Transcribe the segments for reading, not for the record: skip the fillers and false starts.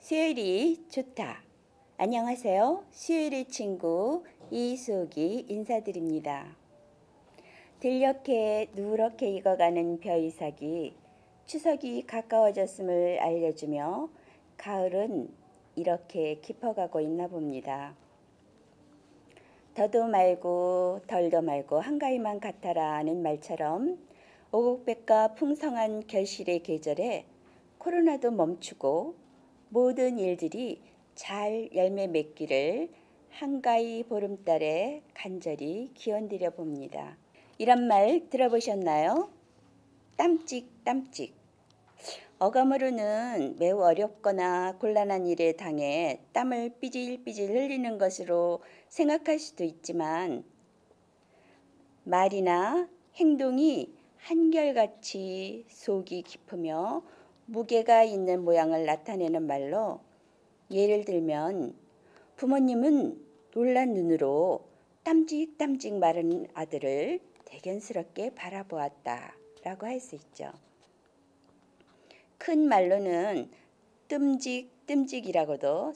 수요일이 좋다. 안녕하세요. 수요일의 친구 이수옥이 인사드립니다. 들녘에 누렇게 익어가는 벼이삭이 추석이 가까워졌음을 알려주며 가을은 이렇게 깊어가고 있나 봅니다. 더도 말고 덜도 말고 한가위만 같아라는 말처럼 오곡백과 풍성한 결실의 계절에 코로나도 멈추고 모든 일들이 잘 열매 맺기를 한가위 보름달에 간절히 기원드려 봅니다. 이런 말 들어보셨나요? 땀찍 땀찍. 어감으로는 매우 어렵거나 곤란한 일에 당해 땀을 삐질삐질 흘리는 것으로 생각할 수도 있지만 말이나 행동이 한결같이 속이 깊으며 무게가 있는 모양을 나타내는 말로 예를 들면 부모님은 놀란 눈으로 땀찍땀찍 마른 아들을 대견스럽게 바라보았다 라고 할 수 있죠. 큰 말로는 뜸직뜸직이라고도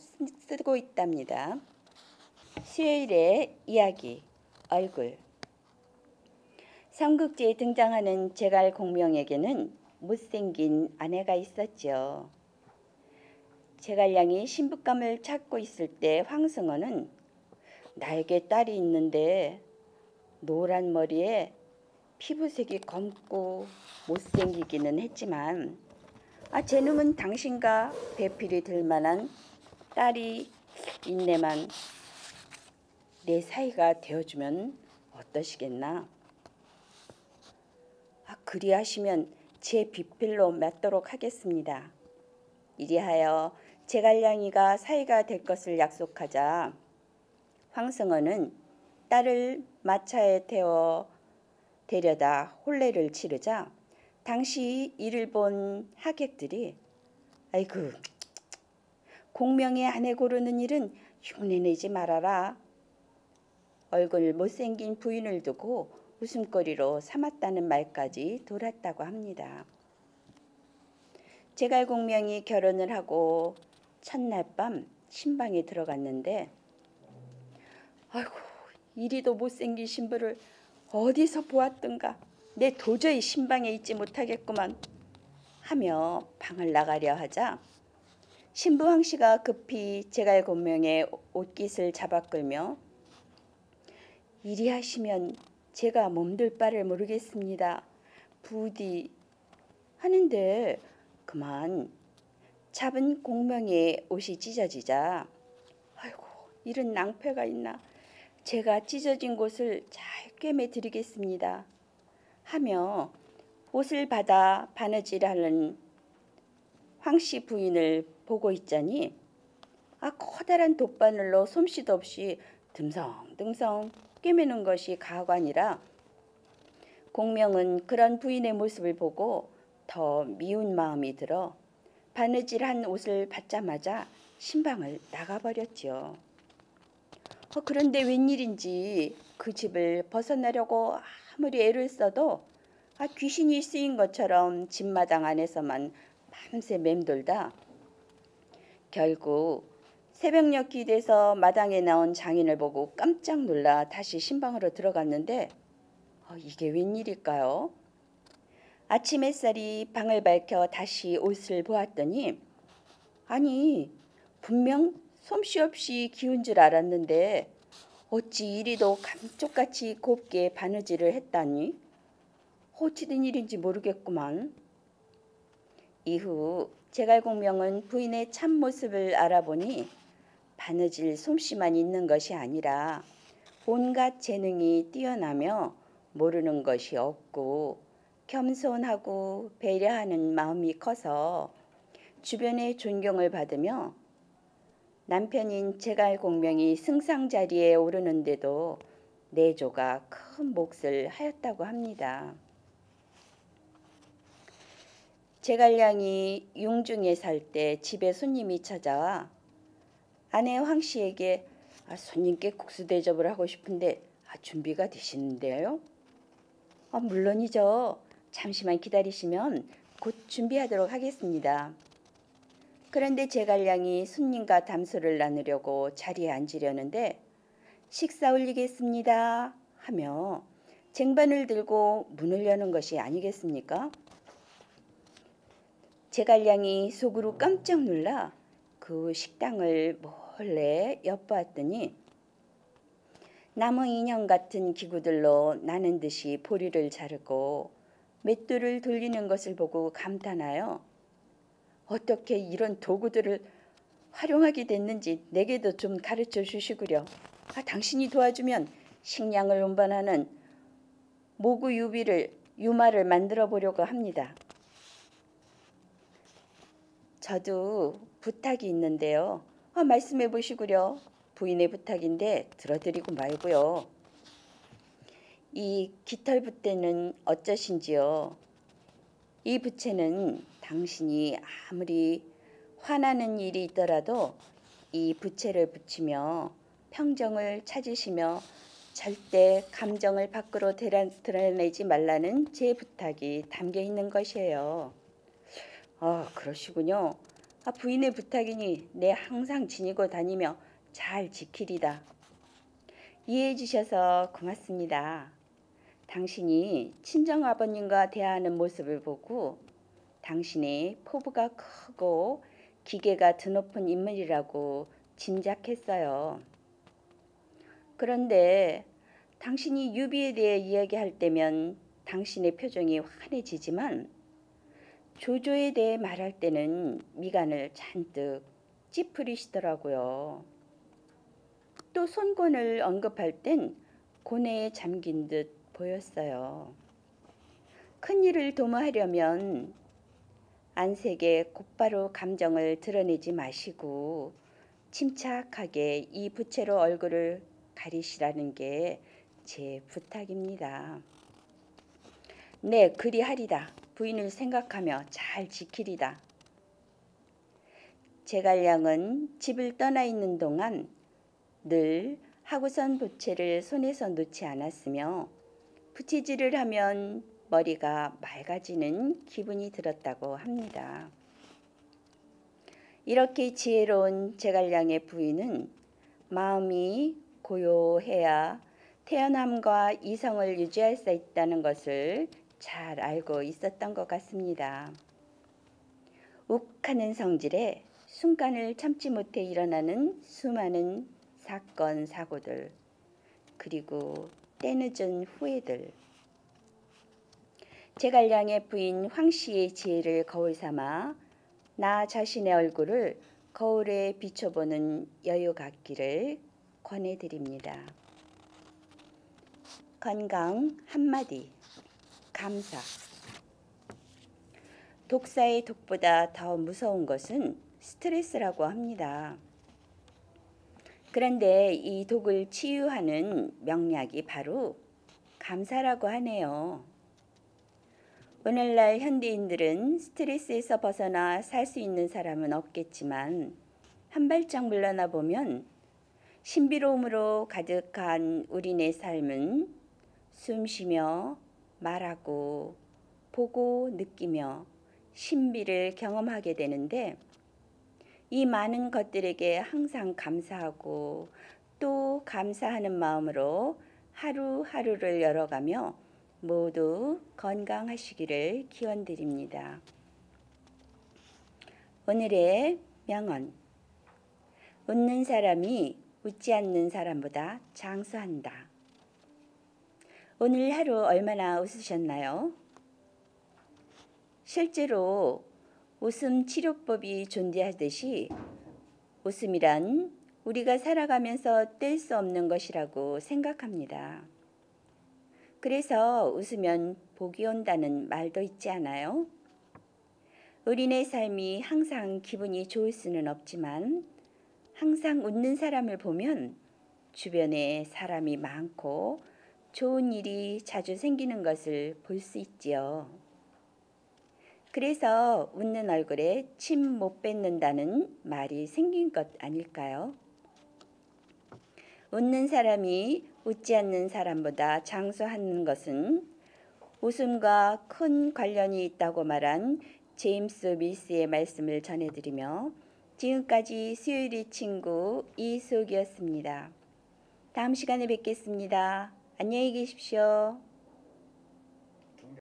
쓰고 있답니다. 수요일의 이야기 얼굴. 삼국지에 등장하는 제갈 공명에게는 못생긴 아내가 있었죠. 제갈량이 신부감을 찾고 있을 때 황승어는 나에게 딸이 있는데 노란 머리에 피부색이 검고 못생기기는 했지만 제 놈은 당신과 배필이 될 만한 딸이 있네만 내 사이가 되어주면 어떠시겠나? 그리하시면 제 비필로 맞도록 하겠습니다. 이리하여 제갈량이가 사이가 될 것을 약속하자 황승어는 딸을 마차에 태워 데려다 혼례를 치르자 당시 이를 본 하객들이 아이고 공명의 아내 고르는 일은 흉내내지 말아라. 얼굴 못생긴 부인을 두고 웃음거리로 삼았다는 말까지 돌았다고 합니다. 제갈공명이 결혼을 하고 첫날 밤 신방에 들어갔는데 아이고 이리도 못생긴 신부를 어디서 보았던가 내 도저히 신방에 있지 못하겠구만 하며 방을 나가려 하자 신부 황씨가 급히 제갈공명의 옷깃을 잡아 끌며 이리 하시면 제가 몸둘 바를 모르겠습니다. 부디 하는데 그만 잡은 공명의 옷이 찢어지자 아이고 이런 낭패가 있나 제가 찢어진 곳을 잘 꿰매 드리겠습니다 하며 옷을 받아 바느질하는 황씨 부인을 보고 있자니 커다란 돗바늘로 솜씨도 없이 듬성듬성 꿰매는 것이 가관이라 공명은 그런 부인의 모습을 보고 더 미운 마음이 들어 바느질한 옷을 받자마자 신방을 나가버렸죠. 그런데 웬일인지 그 집을 벗어나려고 아무리 애를 써도 귀신이 쓰인 것처럼 집마당 안에서만 밤새 맴돌다 결국 새벽녘이 돼서 마당에 나온 장인을 보고 깜짝 놀라 다시 신방으로 들어갔는데 이게 웬일일까요? 아침 햇살이 방을 밝혀 다시 옷을 보았더니 아니 분명 솜씨 없이 기운 줄 알았는데 어찌 이리도 감쪽같이 곱게 바느질을 했다니 어찌된 일인지 모르겠구만. 이후 제갈공명은 부인의 참모습을 알아보니 바느질 솜씨만 있는 것이 아니라 온갖 재능이 뛰어나며 모르는 것이 없고 겸손하고 배려하는 마음이 커서 주변의 존경을 받으며 남편인 제갈공명이 승상자리에 오르는데도 내조가 큰 몫을 하였다고 합니다. 제갈량이 융중에 살 때 집에 손님이 찾아와 아내 황씨에게 손님께 국수 대접을 하고 싶은데 준비가 되시는데요? 물론이죠. 잠시만 기다리시면 곧 준비하도록 하겠습니다. 그런데 제갈량이 손님과 담소를 나누려고 자리에 앉으려는데 식사 올리겠습니다 하며 쟁반을 들고 문을 여는 것이 아니겠습니까? 제갈량이 속으로 깜짝 놀라 그 식당을 몰래 엿보았더니 나무 인형 같은 기구들로 나는 듯이 보리를 자르고 맷돌을 돌리는 것을 보고 감탄하여 어떻게 이런 도구들을 활용하게 됐는지 내게도 좀 가르쳐 주시구려. 당신이 도와주면 식량을 운반하는 모구 유마를 만들어 보려고 합니다. 저도 부탁이 있는데요. 말씀해 보시구려. 부인의 부탁인데 들어드리고 말고요. 이 깃털 붓대는 어쩌신지요? 이 부채는 당신이 아무리 화나는 일이 있더라도 이 부채를 붙이며 평정을 찾으시며 절대 감정을 밖으로 드러내지 말라는 제 부탁이 담겨 있는 것이에요. 그러시군요. 부인의 부탁이니 내 항상 지니고 다니며 잘 지키리다. 이해해 주셔서 고맙습니다. 당신이 친정아버님과 대화하는 모습을 보고 당신의 포부가 크고 기계가 드높은 인물이라고 짐작했어요. 그런데 당신이 유비에 대해 이야기할 때면 당신의 표정이 환해지지만 조조에 대해 말할 때는 미간을 잔뜩 찌푸리시더라고요. 또 손권을 언급할 땐 고뇌에 잠긴 듯 보였어요. 큰일을 도모하려면 안색에 곧바로 감정을 드러내지 마시고 침착하게 이 부채로 얼굴을 가리시라는 게 제 부탁입니다. 네, 그리하리다. 부인을 생각하며 잘 지키리다. 제갈량은 집을 떠나 있는 동안 늘 하고선 부채를 손에서 놓지 않았으며 부채질을 하면 머리가 맑아지는 기분이 들었다고 합니다. 이렇게 지혜로운 제갈량의 부인은 마음이 고요해야 태연함과 이성을 유지할 수 있다는 것을 잘 알고 있었던 것 같습니다. 욱하는 성질에 순간을 참지 못해 일어나는 수많은 사건, 사고들, 그리고 때늦은 후회들. 제갈량의 부인 황씨의 지혜를 거울 삼아 나 자신의 얼굴을 거울에 비춰보는 여유 갖기를 권해드립니다. 건강 한마디, 감사. 독사의 독보다 더 무서운 것은 스트레스라고 합니다. 그런데 이 독을 치유하는 명약이 바로 감사라고 하네요. 오늘날 현대인들은 스트레스에서 벗어나 살 수 있는 사람은 없겠지만 한 발짝 물러나 보면 신비로움으로 가득한 우리네 삶은 숨쉬며 말하고 보고 느끼며 신비를 경험하게 되는데 이 많은 것들에게 항상 감사하고 또 감사하는 마음으로 하루하루를 열어가며 모두 건강하시기를 기원드립니다. 오늘의 명언. 웃는 사람이 웃지 않는 사람보다 장수한다. 오늘 하루 얼마나 웃으셨나요? 실제로 웃음 치료법이 존재하듯이 웃음이란 우리가 살아가면서 뗄 수 없는 것이라고 생각합니다. 그래서 웃으면 복이 온다는 말도 있지 않아요? 우리네 삶이 항상 기분이 좋을 수는 없지만 항상 웃는 사람을 보면 주변에 사람이 많고 좋은 일이 자주 생기는 것을 볼 수 있지요. 그래서 웃는 얼굴에 침 못 뱉는다는 말이 생긴 것 아닐까요? 웃는 사람이 웃지 않는 사람보다 장수하는 것은 웃음과 큰 관련이 있다고 말한 제임스 밀스의 말씀을 전해드리며 지금까지 수요일의 친구 이수옥이었습니다. 다음 시간에 뵙겠습니다. 안녕히 계십시오.